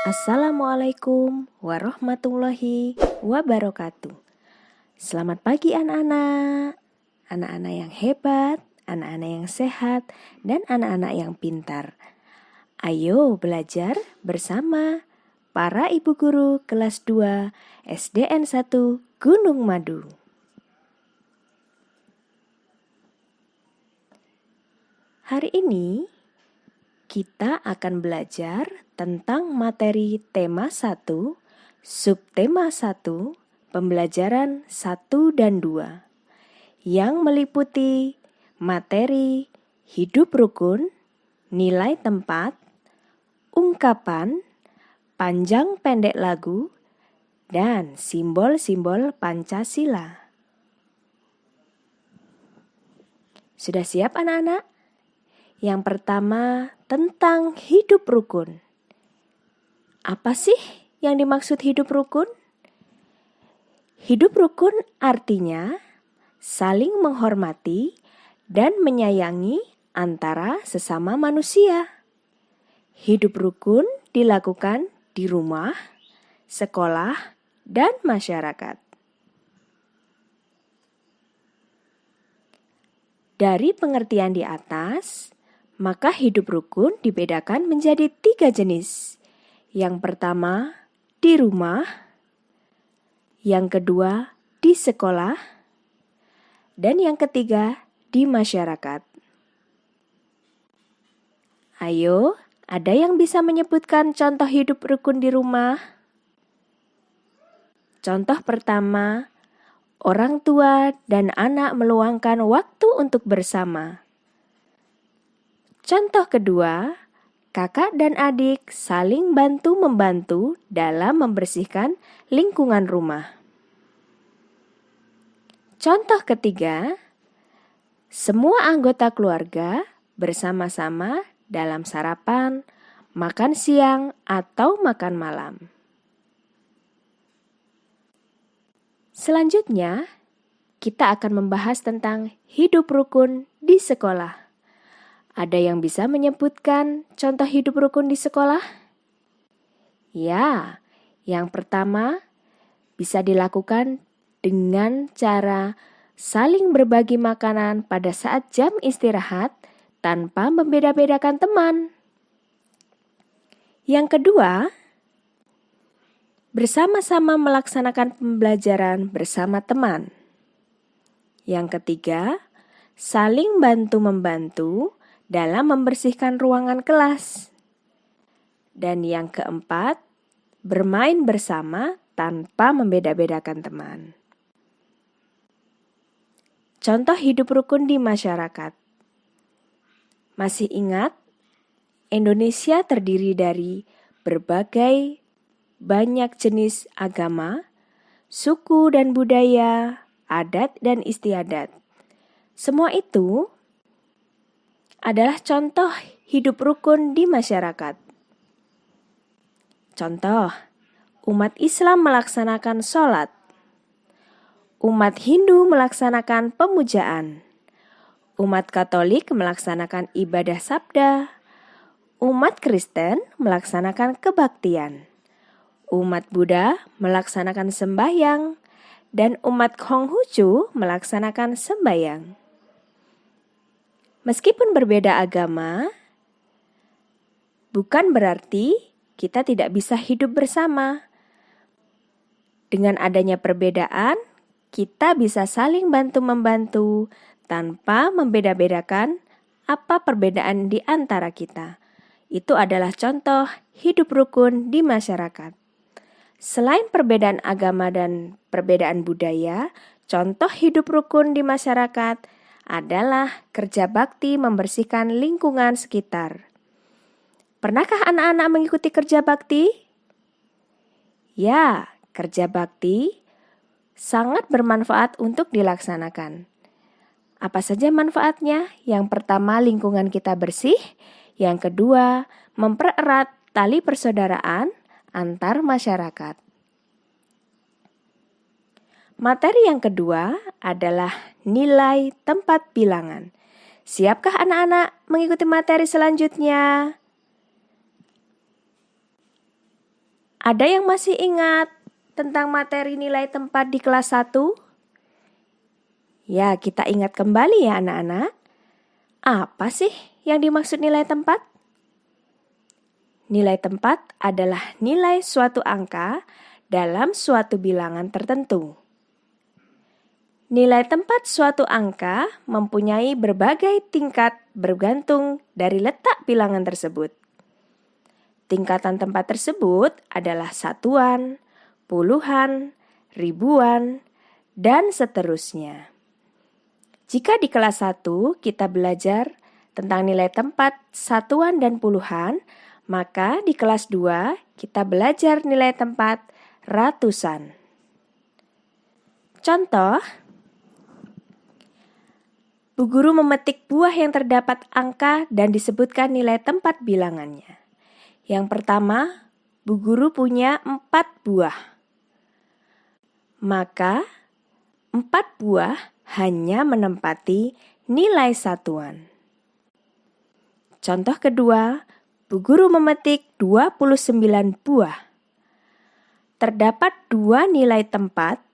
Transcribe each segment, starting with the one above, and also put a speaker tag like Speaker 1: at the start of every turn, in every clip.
Speaker 1: Assalamualaikum warahmatullahi wabarakatuh. Selamat pagi anak-anak. Anak-anak yang hebat, anak-anak yang sehat, dan anak-anak yang pintar. Ayo belajar bersama para ibu guru kelas 2 SDN 1 Gunung Madu. Hari ini kita akan belajar tentang materi tema 1, subtema 1, pembelajaran 1 dan 2, yang meliputi materi hidup rukun, nilai tempat, ungkapan, panjang pendek lagu, dan simbol-simbol Pancasila. Sudah siap anak-anak? Yang pertama, tentang hidup rukun. Apa sih yang dimaksud hidup rukun? Hidup rukun artinya saling menghormati dan menyayangi antara sesama manusia. Hidup rukun dilakukan di rumah, sekolah, dan masyarakat. Dari pengertian di atas, maka hidup rukun dibedakan menjadi 3 jenis. Yang pertama, di rumah. Yang kedua, di sekolah. Dan yang ketiga, di masyarakat. Ayo, ada yang bisa menyebutkan contoh hidup rukun di rumah? Contoh pertama, orang tua dan anak meluangkan waktu untuk bersama. Contoh kedua, kakak dan adik saling bantu-membantu dalam membersihkan lingkungan rumah. Contoh ketiga, semua anggota keluarga bersama-sama dalam sarapan, makan siang, atau makan malam. Selanjutnya, kita akan membahas tentang hidup rukun di sekolah. Ada yang bisa menyebutkan contoh hidup rukun di sekolah? Ya, yang pertama bisa dilakukan dengan cara saling berbagi makanan pada saat jam istirahat tanpa membeda-bedakan teman. Yang kedua, bersama-sama melaksanakan pembelajaran bersama teman. Yang ketiga, saling bantu-membantu dalam membersihkan ruangan kelas. Dan yang keempat, bermain bersama tanpa membeda-bedakan teman. Contoh hidup rukun di masyarakat. Masih ingat? Indonesia terdiri dari berbagai banyak jenis agama, suku dan budaya, adat dan istiadat. Semua itu adalah contoh hidup rukun di masyarakat. Contoh, umat Islam melaksanakan sholat. Umat Hindu melaksanakan pemujaan. Umat Katolik melaksanakan ibadah sabda. Umat Kristen melaksanakan kebaktian. Umat Buddha melaksanakan sembahyang. Dan umat Konghucu melaksanakan sembahyang. Meskipun berbeda agama, bukan berarti kita tidak bisa hidup bersama. Dengan adanya perbedaan, kita bisa saling bantu-membantu tanpa membeda-bedakan apa perbedaan di antara kita. Itu adalah contoh hidup rukun di masyarakat. Selain perbedaan agama dan perbedaan budaya, contoh hidup rukun di masyarakat adalah kerja bakti membersihkan lingkungan sekitar. Pernahkah anak-anak mengikuti kerja bakti? Ya, kerja bakti sangat bermanfaat untuk dilaksanakan. Apa saja manfaatnya? Yang pertama, lingkungan kita bersih. Yang kedua, mempererat tali persaudaraan antar masyarakat. Materi yang kedua adalah nilai tempat bilangan. Siapkah anak-anak mengikuti materi selanjutnya? Ada yang masih ingat tentang materi nilai tempat di kelas 1? Ya, kita ingat kembali ya anak-anak. Apa sih yang dimaksud nilai tempat? Nilai tempat adalah nilai suatu angka dalam suatu bilangan tertentu. Nilai tempat suatu angka mempunyai berbagai tingkat bergantung dari letak bilangan tersebut. Tingkatan tempat tersebut adalah satuan, puluhan, ribuan, dan seterusnya. Jika di kelas 1 kita belajar tentang nilai tempat satuan dan puluhan, maka di kelas 2 kita belajar nilai tempat ratusan. Contoh, Bu Guru memetik buah yang terdapat angka dan disebutkan nilai tempat bilangannya. Yang pertama, Bu Guru punya 4 buah. Maka 4 buah hanya menempati nilai satuan. Contoh kedua, Bu Guru memetik 29 buah. Terdapat 2 nilai tempat,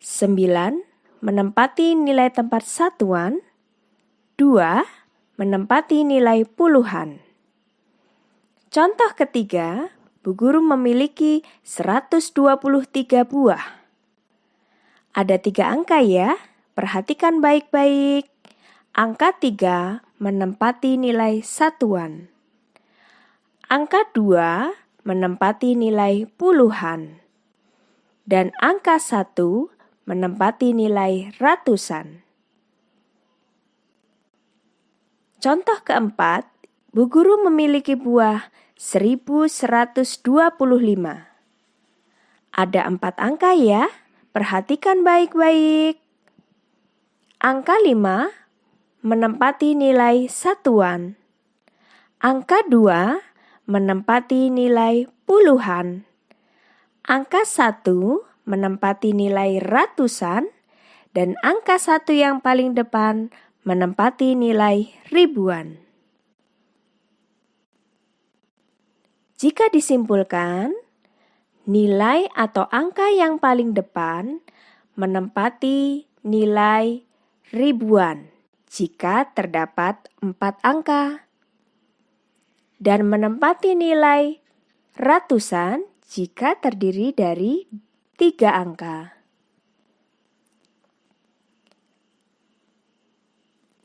Speaker 1: 9 menempati nilai tempat satuan, 2 menempati nilai puluhan. Contoh ketiga, Bu Guru memiliki 123 buah. Ada 3 angka ya, perhatikan baik-baik. Angka 3 menempati nilai satuan. Angka 2 menempati nilai puluhan. Dan angka 1 menempati nilai ratusan. Contoh keempat, Bu Guru memiliki buah 1125. Ada 4 angka ya, perhatikan baik-baik. Angka 5 menempati nilai satuan. Angka 2 menempati nilai puluhan. Angka 1 menempati nilai ratusan, dan angka 1 yang paling depan menempati nilai ribuan. Jika disimpulkan, nilai atau angka yang paling depan menempati nilai ribuan jika terdapat 4 angka, dan menempati nilai ratusan jika terdiri dari 3 angka.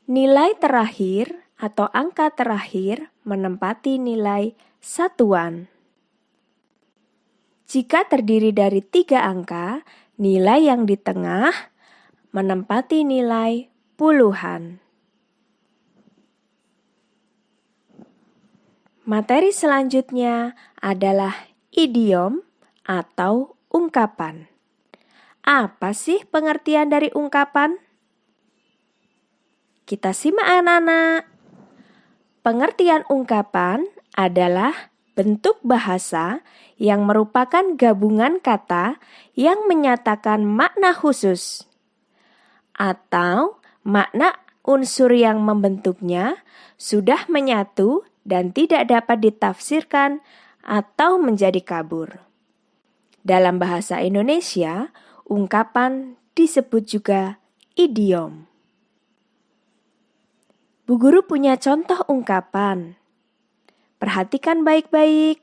Speaker 1: Nilai terakhir atau angka terakhir menempati nilai satuan. Jika terdiri dari 3 angka, nilai yang di tengah menempati nilai puluhan. Materi selanjutnya adalah idiom atau ungkapan. Apa sih pengertian dari ungkapan? Kita simak anak-anak. Pengertian ungkapan adalah bentuk bahasa yang merupakan gabungan kata yang menyatakan makna khusus atau makna unsur yang membentuknya sudah menyatu dan tidak dapat ditafsirkan atau menjadi kabur. Dalam bahasa Indonesia, ungkapan disebut juga idiom. Bu Guru punya contoh ungkapan. Perhatikan baik-baik.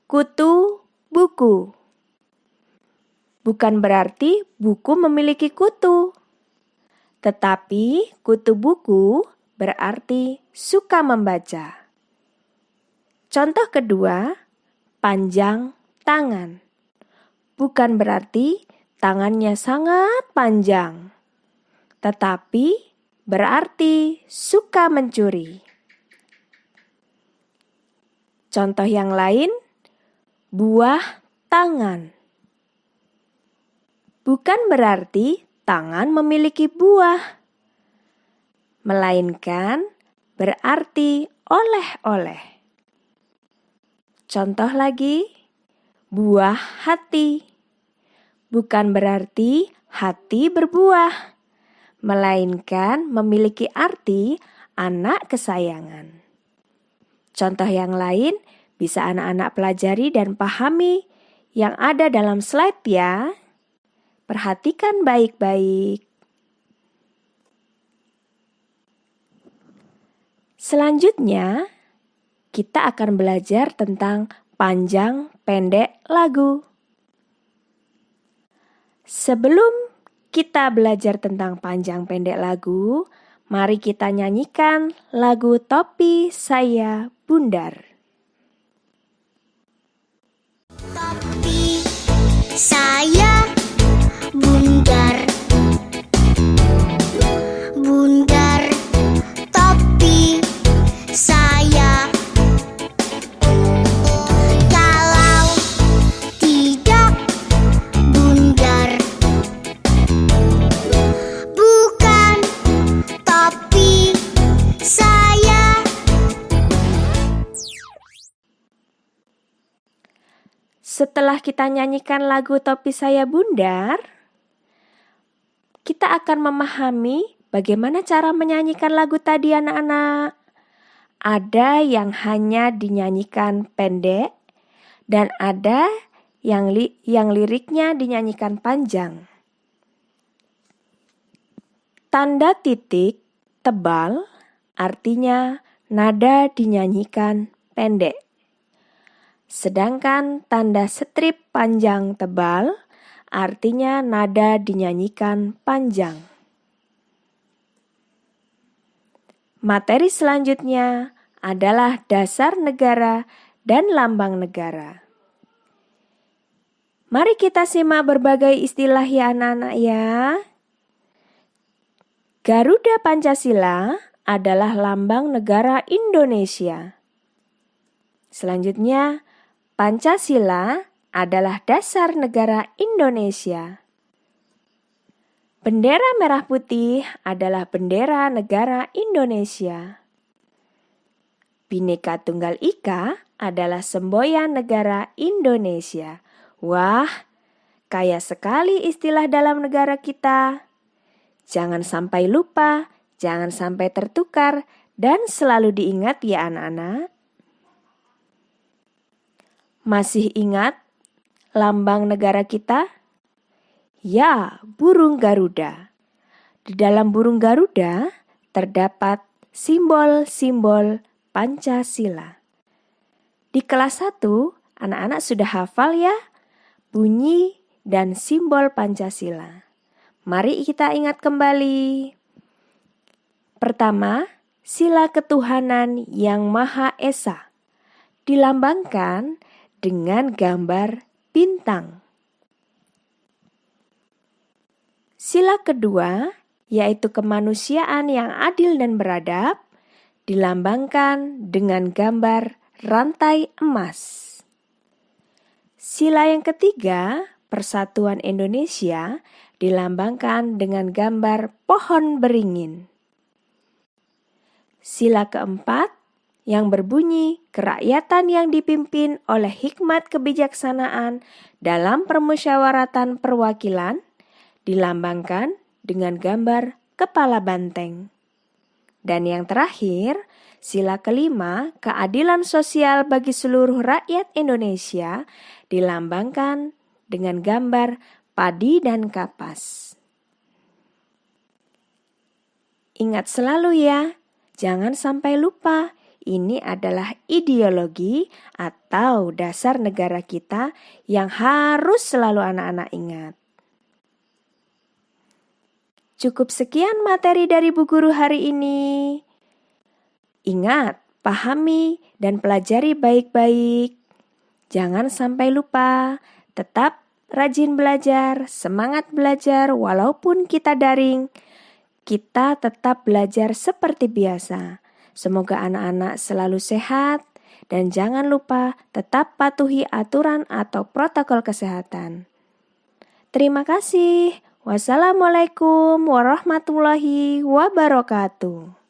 Speaker 1: Kutu buku. Bukan berarti buku memiliki kutu. Tetapi kutu buku berarti suka membaca. Contoh kedua, panjang tangan. Bukan berarti tangannya sangat panjang, tetapi berarti suka mencuri. Contoh yang lain, buah tangan. Bukan berarti tangan memiliki buah, melainkan berarti oleh-oleh. Contoh lagi, buah hati. Bukan berarti hati berbuah, melainkan memiliki arti anak kesayangan. Contoh yang lain Bisa anak-anak pelajari dan pahami yang ada dalam slide ya. Perhatikan baik-baik. Selanjutnya, kita akan belajar tentang panjang pendek lagu. Sebelum kita belajar tentang panjang pendek lagu, mari kita nyanyikan lagu Topi Saya Bundar.
Speaker 2: Topi saya bundar, bundar topi saya. Kalau tidak bundar, bukan topi saya.
Speaker 1: Setelah kita nyanyikan lagu Topi Saya Bundar, kita akan memahami bagaimana cara menyanyikan lagu tadi anak-anak. Ada yang hanya dinyanyikan pendek dan ada yang liriknya dinyanyikan panjang. Tanda titik tebal artinya nada dinyanyikan pendek. Sedangkan tanda strip panjang tebal artinya nada dinyanyikan panjang. Materi selanjutnya adalah dasar negara dan lambang negara. Mari kita simak berbagai istilah ya anak-anak ya. Garuda Pancasila adalah lambang negara Indonesia. Selanjutnya, Pancasila adalah dasar negara Indonesia. Bendera merah putih adalah bendera negara Indonesia. Bhinneka Tunggal Ika adalah semboyan negara Indonesia. Wah, kaya sekali istilah dalam negara kita. Jangan sampai lupa, jangan sampai tertukar, dan selalu diingat ya anak-anak. Masih ingat lambang negara kita? Ya, burung Garuda. Di dalam burung Garuda terdapat simbol-simbol Pancasila. Di kelas 1, anak-anak sudah hafal ya bunyi dan simbol Pancasila. Mari kita ingat kembali. Pertama, sila ketuhanan yang Maha Esa dilambangkan dengan gambar bintang. Sila kedua, yaitu kemanusiaan yang adil dan beradab, dilambangkan dengan gambar rantai emas. Sila yang ketiga, persatuan Indonesia, dilambangkan dengan gambar pohon beringin. Sila keempat, yang berbunyi kerakyatan yang dipimpin oleh hikmat kebijaksanaan dalam permusyawaratan perwakilan, dilambangkan dengan gambar kepala banteng. Dan yang terakhir, sila kelima, keadilan sosial bagi seluruh rakyat Indonesia, dilambangkan dengan gambar padi dan kapas. Ingat selalu ya, jangan sampai lupa. Ini adalah ideologi atau dasar negara kita yang harus selalu anak-anak ingat. Cukup sekian materi dari Bu Guru hari ini. Ingat, pahami dan pelajari baik-baik. Jangan sampai lupa, tetap rajin belajar, semangat belajar walaupun kita daring. Kita tetap belajar seperti biasa. Semoga anak-anak selalu sehat dan jangan lupa tetap patuhi aturan atau protokol kesehatan. Terima kasih. Wassalamualaikum warahmatullahi wabarakatuh.